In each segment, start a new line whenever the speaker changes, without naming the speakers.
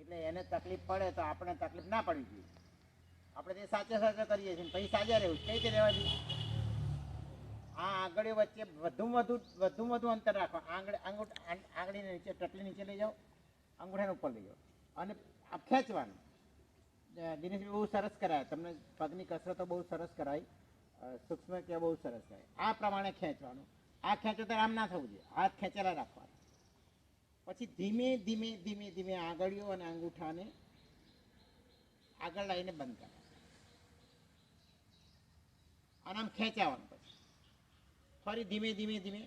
એટલે એને તકલીફ પડે તો આપણે તકલીફ ના પડવી જોઈએ. આપણે તે સાચે સાચે કરીએ છીએ પછી સાજા રહેવું કઈ રીતે રહેવા જોઈએ. આ આંગળીઓ વચ્ચે વધુ અંતર રાખો. આંગળીને નીચે ટકલી નીચે લઈ જાઓ, અંગૂઠાને ઉપર લઈ જાઓ અને આ ખેંચવાનું. દિનેશભાઈ બહુ સરસ કરાય, તમને પગની કસરતો બહુ સરસ કરાય, સૂક્ષ્મ કે બહુ સરસ કરાય. આ પ્રમાણે ખેંચવાનું. આ ખેંચો તો આમ ના થવું જોઈએ, હાથ ખેંચેલા રાખવાના. પછી ધીમે ધીમે ધીમે ધીમે આંગળીઓ અને અંગૂઠાને આગળ લાવીને બંધ કરવાનું અને આમ ખેંચાવાનું. પછી ફરી ધીમે ધીમે ધીમે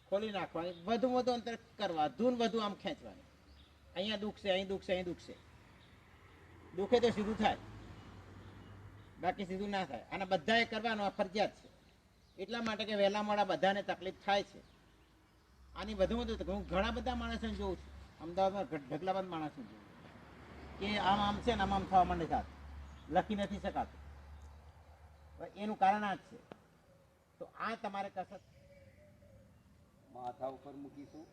ખોલી નાખવાની. વધુ અંતર કરવા, વધુ આમ ખેંચવાની. અહીંયા દુખશે, અહીં દુખશે, અહીં દુખશે. દુખે તો સીધું થાય, બાકી સીધું ના થાય. અને બધાએ કરવાનું આ ફરજિયાત છે. એટલા માટે કે વહેલા મોડા બધાને તકલીફ થાય છે. આની વધુ હું ઘણા બધા માણસોને જોઉં છું, અમદાવાદમાં ઢગલાબંધ માણસો જોઉં કે આમ છે ને આમ થવા માંડે છે, લખી નથી શકાતું. એનું કારણ આ જ છે. તો આ તમારે કસરત
માથા ઉપર મૂકીશું,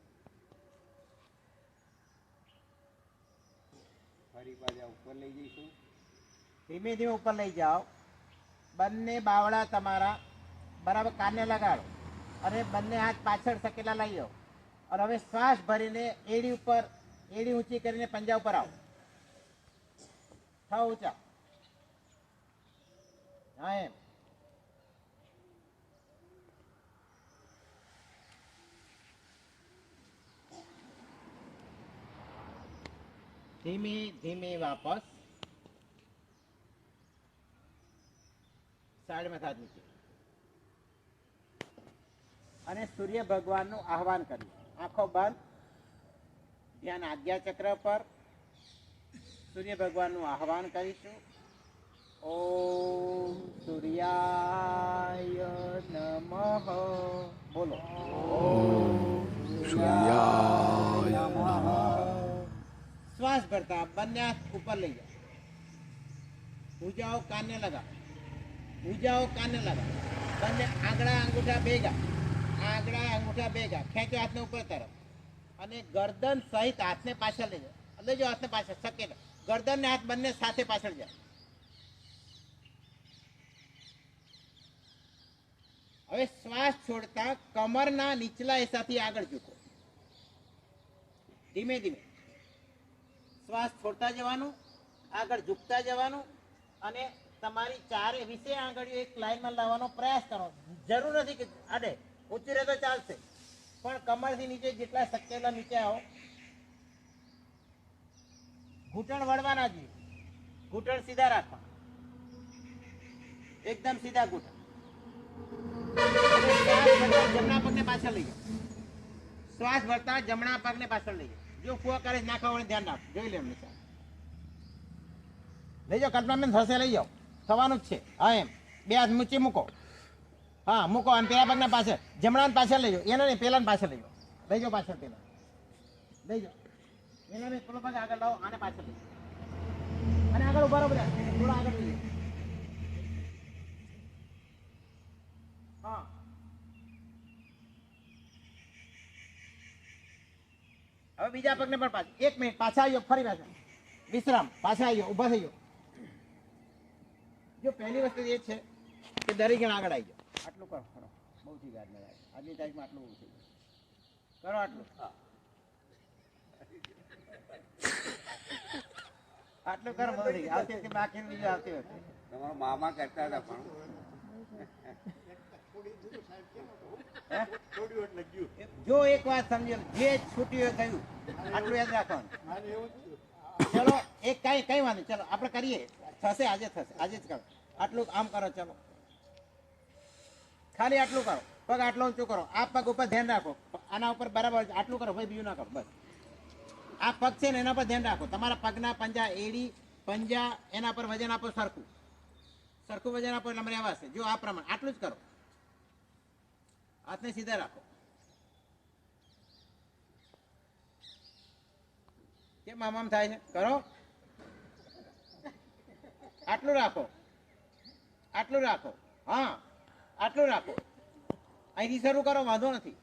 ફરી પાછા ઉપર લઈ જઈશું.
ધીમે ધીમે ઉપર લઈ જાઓ. બંને બાવળા તમારા બરાબર કાને લગાડો અને બંને હાથ પાછળ સકેલા લઈ જાઓ. અને હવે શ્વાસ ભરીને એડી ઊંચી કરીને પંજા ઉપર આવો. થાવ ઊંચા. હા એમ. ધીમે ધીમે વાપસ સાઈડમાં હાથ નીચે અને સૂર્ય ભગવાનનું આહવાન કર્યું. આંખો બંધ, ધ્યાન આજ્ઞા ચક્ર પર. સૂર્ય ભગવાનનું આહવાન કરીશું. ઓમ સૂર્યાય નમઃ. બોલો. ઓમ સૂર્યાય નમઃ. શ્વાસ ભરતા બંને હાથ ઉપર લઈ જાઓ. ભુજાઓ કાનને લગાવો. ભુજાઓ કાનને લગાવો. બંને આંગળા અંગૂઠા ભેગા. ખેંચો હાથને ઉપર તરફ અને ગરદન સહિત હાથને પાછળ લઈ જાઓ. લઈ જાઓ હાથને પાછળ સકેલા. ગરદન ને હાથ બંને સાથે પાછળ જાય. હવે શ્વાસ છોડતા કમરના નીચલા હિસ્સાથી આગળ ઝૂકો. ધીમે ધીમે શ્વાસ છોડતા જવાનું, આગળ ઝૂકતા જવાનું અને તમારી 4 આંગળીઓ એક લાઈનમાં લાવવાનો પ્રયાસ કરો. જરૂર નથી કે આડે ઊંચી રહે તો ચાલશે, પણ કમરથી નીચે જેટલા શક્ય નીચે આવો. ઘૂંટણ વળવાના જોઈએ, ઘૂંટણ સીધા રાખવા, એકદમ સીધા ઘૂંટણ. જમણા પગને પાછળ લઈ જાઓ. શ્વાસ ભરતા જમણા પગને પાછળ લઈ જાઓ. જો કુવા કરે ના ખાવાનું ધ્યાન રાખો. જોઈ લે એમને લઈ જાઓ. કલ્પનાબેન થશે, લઈ જાઓ. થવાનું જ છે. હા એમ. 2 હાથ ઊંચી મૂકો. હા મૂકો. અને પેલા પગના પાછળ, જમણા પાછળ લઈ જાઓ. એને નહીં, પેલા પાછળ લઈ જાઓ. લઈ જાઓ પાછળ, પેલા લઈ જાઓ. એનો નહીં, પેલો પગ આગળ લાવો. આને પાછળ લઈ જાઓ અને આગળ ઉભા રહો બધા. થોડા આગળ લઈ જાઓ. હા હવે બીજા પગને પણ પાછળ. 1 મિનિટ પાછા આવ્યો. ફરી પાછા વિશ્રામ. પાછા આવ્યો. ઉભા થઈ જાઓ. જો પહેલી વસ્તુ એ છે કે દરેક જણ આગળ આવી જાઓ. આટલું કરો. બહુ થઈ ગયા આજની તારીખમાં. આટલું બહુ થઈ ગયું. કરો આટલું. આટલું કરો. બહુ થઈ ગયું. આવતી વખતે બાકી બીજું આવતી વખતે
તમારા મામા કરતા હતા પણ
જો એક વાત સમજો, જે છૂટ્યું ગયું. આટલું યાદ રાખવાનું. ચલો એક કઈ વાંધો. ચલો આપણે કરીએ. થશે, આજે થશે. આજે જ કરો. આટલું આમ કરો. ચલો ખાલી આટલું કરો. પગ આટલો ઊંચો કરો. આ પગ ઉપર ધ્યાન રાખો. આના ઉપર બરાબર આટલું કરો ભાઈ, બીજું ના કરો. બસ આ પગ છે ને એના પર ધ્યાન રાખો. તમારા પગના પંજા, એડી પંજા, એના પર વજન આપો. સરખું વજન આપો એટલે મને આવાશે. જો આ પ્રમાણે આટલું જ કરો. હાથને સીધા રાખો. કેમ આમ થાય છે? કરો. આટલું રાખો. આટલું રાખો. હા આટલું રાખો. અહીંથી શરૂ કરો. વાંધો નથી.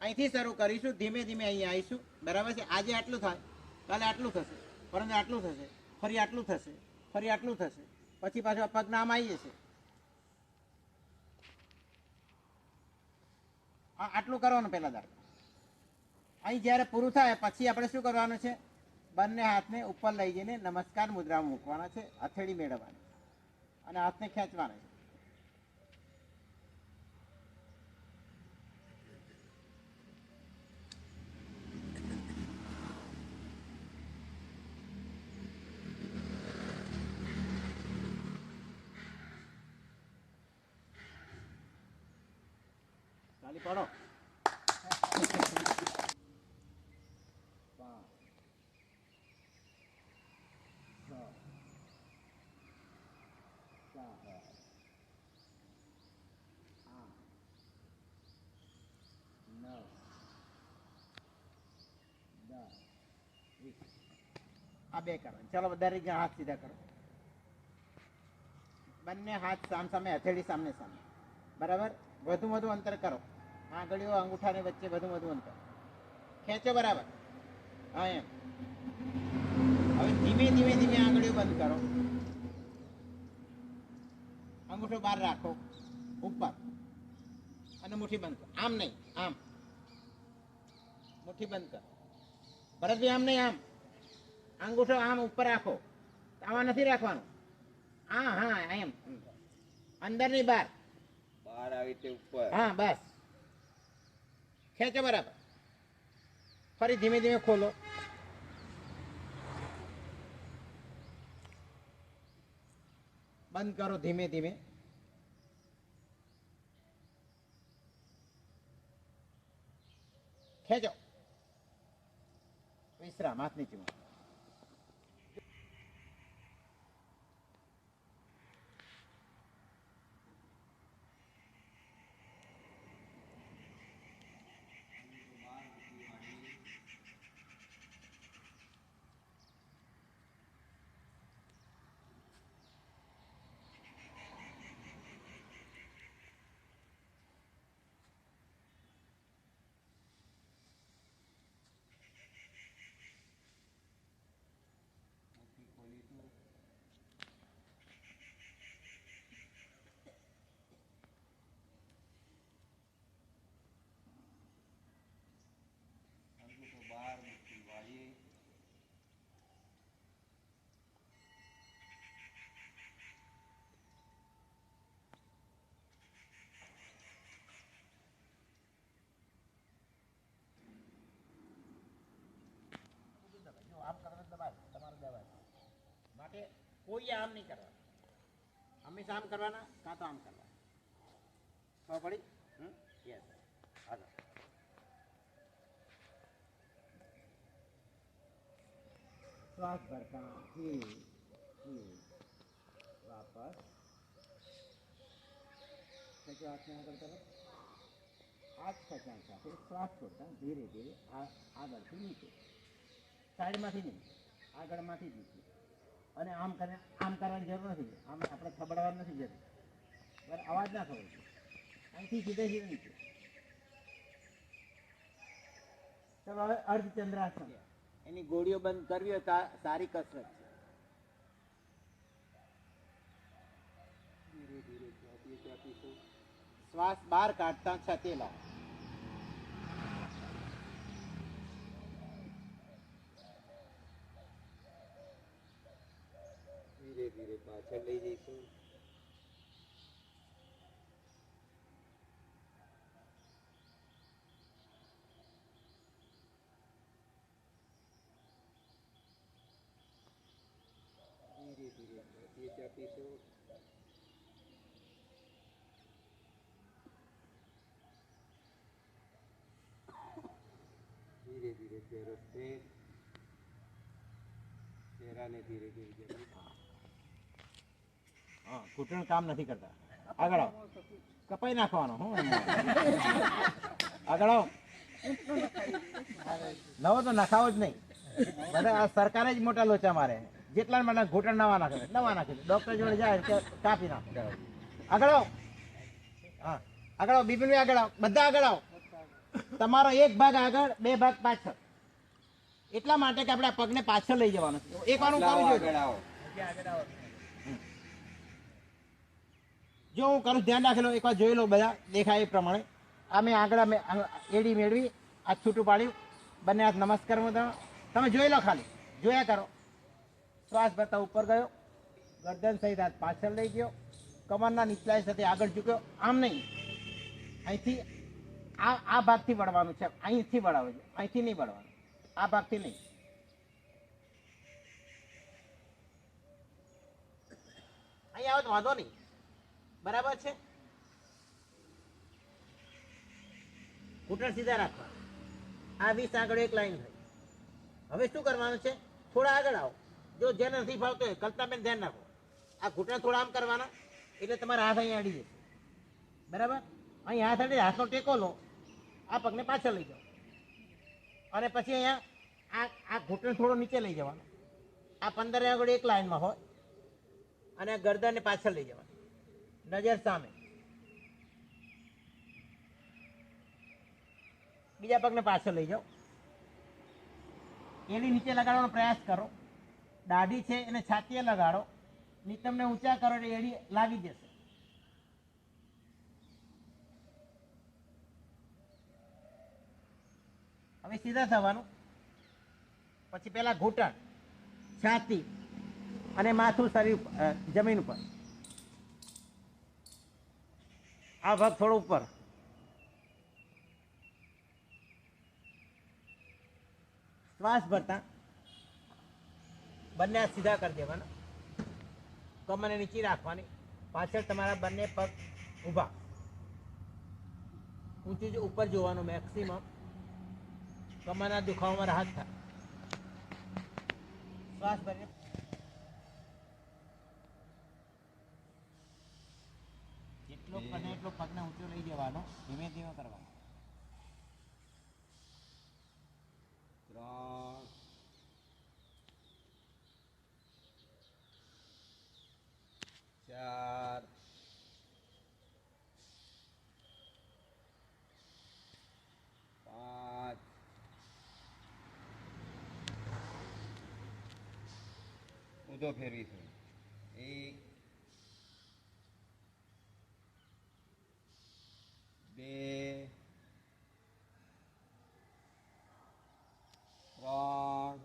અહીંથી શરૂ કરીશું, ધીમે ધીમે અહીંયા આવીશું, બરાબર છે. આજે આટલું થાય, કાલે આટલું થશે, પરંતુ આટલું થશે, ફરી આટલું થશે, ફરી આટલું થશે, પછી પાછું આ પગના આમ આવી જશે. આટલું કરવાનું પહેલા દાડ. અહીં જ્યારે પૂરું થાય પછી આપણે શું કરવાનું છે? બંને હાથને ઉપર લઈ જઈને નમસ્કાર મુદ્રામાં મૂકવાના છે, હથેળી મેળવવાની અને હાથને ખેંચવાના છે. ચાલી પડો. આ બે કરો. ચાલો દરેક જણ હાથ સીધા કરો. બંને હાથ સામ સામે, હથેળી સામને સામે, બરાબર. વધુ વધુ અંતર કરો. આંગળીઓ અંગૂઠાની વચ્ચે વધુ વધુ અંતર ખેંચો, બરાબર. હા, એમ. હવે ધીમે ધીમે ધીમે આંગળીઓ બંધ કરો. અંગૂઠો બહાર રાખો ઉપર અને મુઠ્ઠી બંધ કરો. આમ નહીં, આમ મુઠ્ઠી બંધ કરો. ભરતભાઈ આમ નહીં, આમ. અંગૂઠો આમ ઉપર રાખો, આમાં નથી રાખવાનું. હા હા, એમ. અંદર ની બહાર,
બહાર આવી તે ઉપર.
હા, બસ. ખેંચો, બરાબર. ફરી ધીમે ધીમે ખોલો. બંધ કરો ધીમે ધીમે. ખેંચો. વિશ્રામ, હાથ નીચે મૂકો.
બહાર મૂકી વાળીએ.
આમ કરવાનું દબાય, તમારે દબાય માટે કોઈ આમ નહીં કરવાનું. હંમેશા આમ કરવાના, કાં તો આમ કરવાના. ખબર પડી? યસ. આગળ. શ્વાસ ભરતા વાપસ ખેંચો હાથને આગળ તરફ. હાથ ખેંચાણ સાથે શ્વાસ છોડતા ધીરે ધીરે આગળથી નીચે, સાઈડમાંથી નહીં, આગળમાંથી જ નીચે. અને આમ કરવાની જરૂર નથી. આમ આપણે ખબડાવવાની નથી જરૂર. બરાબર, અવાજ ના થવો જોઈએ. અહીંથી સીધે સીધે નીચે. ચાલો હવે અર્ધચંદ્રાસન. એની ગોળીઓ બંધ કરવી હોય તો સારી કસરત છે.
ધીરે ધીરે ચાપીશું.
શ્વાસ બહાર કાઢતા છતેલા.
ધીરે ધીરે પાછળ લઈ જઈશું. ધીરે ધીરે ચાપીશું. ધીરે ધીરે ચહેરો સ્થિર. ચહેરાને ધીરે ધીરે ચાપીશું.
હા, ઘૂંટણ કામ નથી કરતા. આગળ આવો. કપાઈ નાખવાનો. હું આગળ આવો. નવો તો નખાવો જ નહીં. બધા સરકારે જ મોટા લોચા મારે. જેટલા માટે ઘૂંટણ નવા નાખે ડોક્ટર જોડે જાય કે કાપી નાખે. આગળ આવો. હા, આગળ આવો. બિપિનભાઈ આગળ આવો. બધા આગળ આવો. તમારો એક ભાગ આગળ, બે ભાગ પાછળ. એટલા માટે કે આપણે આ પગને પાછળ લઈ જવાનો છે. એકવાર હું
આવો,
કરું
આગળ
છું.
આવો.
જો હું કરું ધ્યાન રાખેલો, એકવાર જોઈ લો બધા દેખાય એ પ્રમાણે. આ મેં આગળ એડી મેળવી, હાથ છૂટું પાડ્યું, બંને હાથ નમસ્કાર તમે જોઈ લો, ખાલી જોયા કરો. શ્વાસ ભરતા ઉપર ગયો, ગરદન સહિત હાથ પાછળ લઈ ગયો, કમરના નીચલા સાથે આગળ ઝૂક્યો. આમ નહીં, અહીંથી આ ભાગથી વળવાનું છે, અહીંથી વળાવે છે, અહીંથી નહીં વળવાનું, આ ભાગથી નહીં. અહીં આવે તો વાંધો નહીં, બરાબર છે. ઘૂંટણ સીધા રાખવા. આ 20 આગળ એક લાઈન થઈ. હવે શું કરવાનું છે? થોડા આગળ આવો. જો જેને નથી ફાવતો હોય, કલ્પનાબેન ધ્યાન રાખો, આ ઘૂંટણ થોડા આમ કરવાના, એટલે તમારા હાથ અહીંયા અડી જશે. બરાબર? અહીં હાથ અડી, હાથનો ટેકો લો, આ પગને પાછળ લઈ જાઓ, અને પછી અહીંયા આ ઘૂંટણ થોડો નીચે લઈ જવાનો. આ 15 આગળ એક લાઈનમાં હોય, અને ગરદનને પાછળ લઈ જવાનું, નજર સામે. બીજા પગને પાછળ લઈ જાઓ, એની નીચે લગાડવાનો પ્રયાસ કરો. દાઢી છે એને છાતીએ લગાડો, નિતમને ઊંચા કરો એટલે એડી લાગી જશે. હવે સીધા થવાનું. પછી પેલા ઘૂંટણ, છાતી અને માથું શરીર જમીન ઉપર. આ ભાગ થોડો ઉપર. શ્વાસ ભરતા બંને હાથ સીધા કરી દેવાના, કમરને નીચે રાખવાની, પાછળ તમારા બંને પગ ઊભા, ઊંચું ઉપર જોવાનું મેક્સિમમ. કમરના દુખાવામાં રાહત થાય. શ્વાસ ભરીને જેટલો બને એટલો પગને ઊંચો લઈ જવાનો, ધીમે ધીમે કરવાનો.
3 4 5 ઊંધો ફેરવીશું. 1 2 3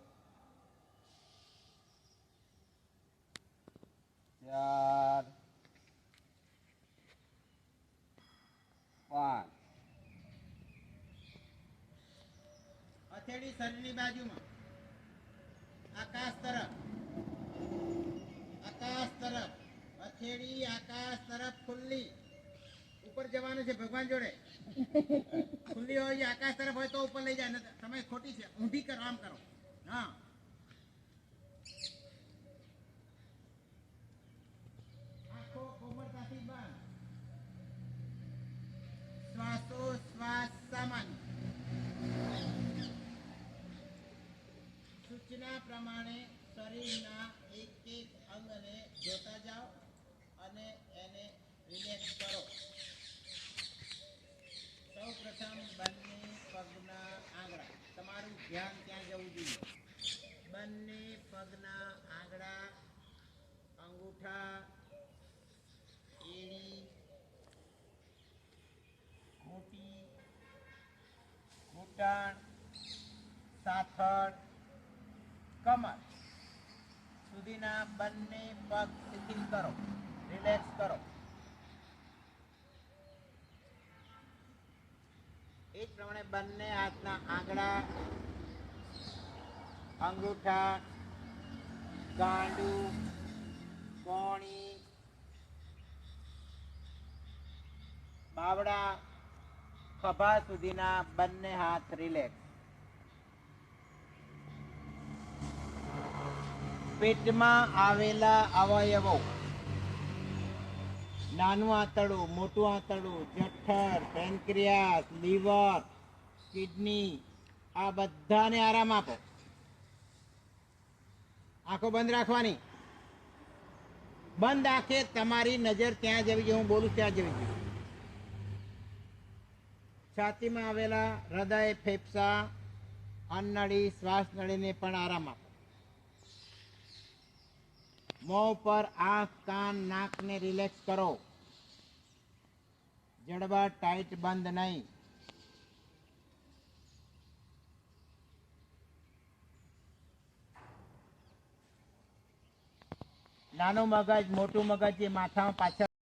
4 5.
હથેળી શરીરની બાજુમાં, આકાશ તરફ, આકાશ તરફ. હથેળી આકાશ તરફ ખુલ્લી. ઉપર જવાનું છે ભગવાન જોડે. ખુલ્લી હોય, આકાશ તરફ હોય તો ઉપર લઈ જાય. તમે ખોટી છે, ઊંધી કરો, આમ કરો. હા, આંખો કોમળતાથી બંધ. શ્વાસોશ્વાસ સામાન્ય. સૂચના પ્રમાણે શરીરના એક એક અંગને જોતા જાઓ અને એને રિલેક્સ કરો. સૌ પ્રથમ બંને પગના આંગળા, તમારું ધ્યાન ત્યાં જવું જોઈએ. બંને પગના આંગળા, અંગૂઠા, એડી, મોટી, ઘૂંટણ, સાથળ, કમર સુધીના બંને પગ શિથિલ કરો, રિલેક્સ કરો. એ જ પ્રમાણે બંને હાથના આંગળા, અંગૂઠા, ગાંડું, કોણી, બાવડા, ખભા સુધીના બંને હાથ રિલેક્સ. પેટમાં આવેલા અવયવો, નાનું આંતરડું, મોટું આંતરડું, જઠર, પેન્ક્રિયાસ, લીવર, કિડની, આ બધાને આરામ આપો. આંખો બંધ રાખવાની. બંધ આંખે તમારી નજર ત્યાં જવી જોઈએ, હું બોલું ત્યાં જવી જોઈએ. છાતીમાં આવેલા હૃદય, ફેફસા, અન્નનળી, શ્વાસ નળીને પણ આરામ આપો. મોં પર આંખ, કાન, નાકને રિલેક્સ કરો. જડબા ટાઈટ બંધ નહીં. નાનું મગજ, મોટું મગજ જે માથામાં પાછળ